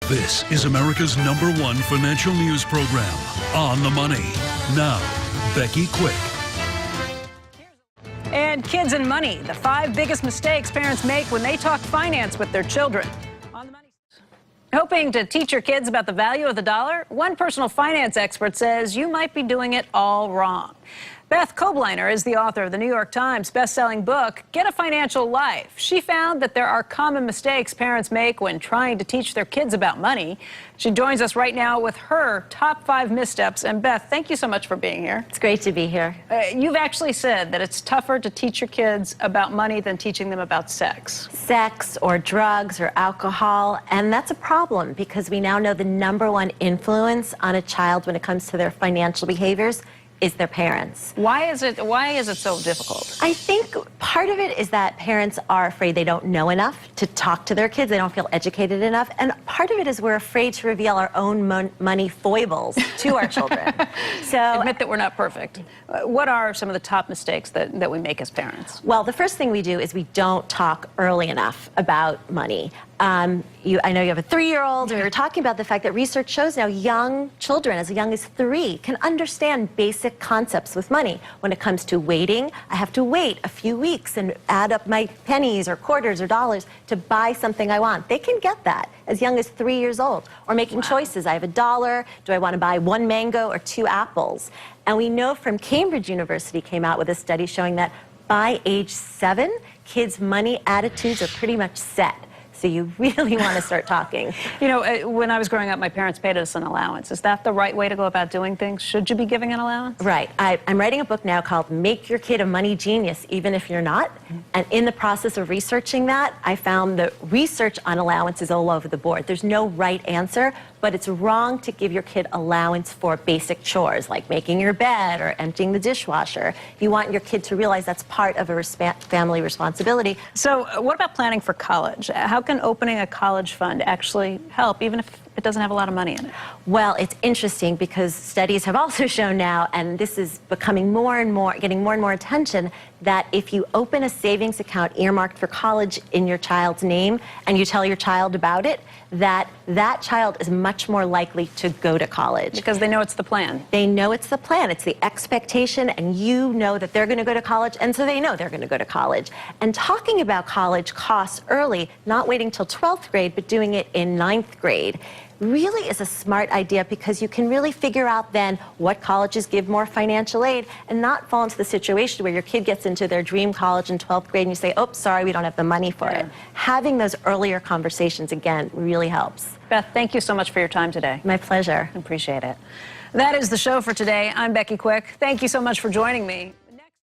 This is America's #1 financial news program, On the Money. Now, Becky Quick. And kids and money, the 5 biggest mistakes parents make when they talk finance with their children. On the Money. Hoping to teach your kids about the value of the dollar? One personal finance expert says you might be doing it all wrong. Beth Kobliner is the author of the New York Times best-selling book, Get a Financial Life. She found that there are common mistakes parents make when trying to teach their kids about money. She joins us right now with her top 5 missteps. And Beth, thank you so much for being here. It's great to be here. You've actually said that it's tougher to teach your kids about money than teaching them about sex. Sex or drugs or alcohol, and that's a problem because we now know the #1 influence on a child when it comes to their financial behaviors is their parents. Why is it so difficult? I think part of it is that parents are afraid they don't know enough to talk to their kids. They don't feel educated enough. And part of it is we're afraid to reveal our own money foibles to our children. So admit that we're not perfect. What are some of the top mistakes that we make as parents? Well, the first thing we do is we don't talk early enough about money. I know you have a 3-year-old, and we were talking about the fact that research shows now young children, as young as 3, can understand basic concepts with money. When it comes to waiting, I have to wait a few weeks and add up my pennies or quarters or dollars to buy something I want. They can get that as young as 3 years old. Or making choices. I have $1. Do I want to buy 1 mango or 2 apples? And we know from Cambridge University came out with a study showing that by age 7, kids' money attitudes are pretty much set. So you really want to start talking. You know, when I was growing up, my parents paid us an allowance. Is that the right way to go about doing things? Should you be giving an allowance? Right. I'm writing a book now called Make Your Kid a Money Genius, Even If You're Not. And in the process of researching that, I found that research on allowance is all over the board. There's no right answer, but it's wrong to give your kid allowance for basic chores, like making your bed or emptying the dishwasher. You want your kid to realize that's part of a family responsibility. So what about planning for college? How can opening a college fund actually help, even if it doesn't have a lot of money in it? Well, it's interesting because studies have also shown now, and this is becoming more and more, getting more and more attention, that if you open a savings account earmarked for college in your child's name and you tell your child about it, that child is much more likely to go to college. Because they know it's the plan. They know it's the plan. It's the expectation, and you know that they're going to go to college, and so they know they're going to go to college. And talking about college costs early, not waiting till 12th grade, but doing it in 9th grade, really is a smart idea because you can really figure out then what colleges give more financial aid and not fall into the situation where your kid gets into their dream college in 12th grade and you say, oh, sorry, we don't have the money for it. Having those earlier conversations, again, really helps. Beth, thank you so much for your time today. My pleasure. Appreciate it. That is the show for today. I'm Becky Quick. Thank you so much for joining me.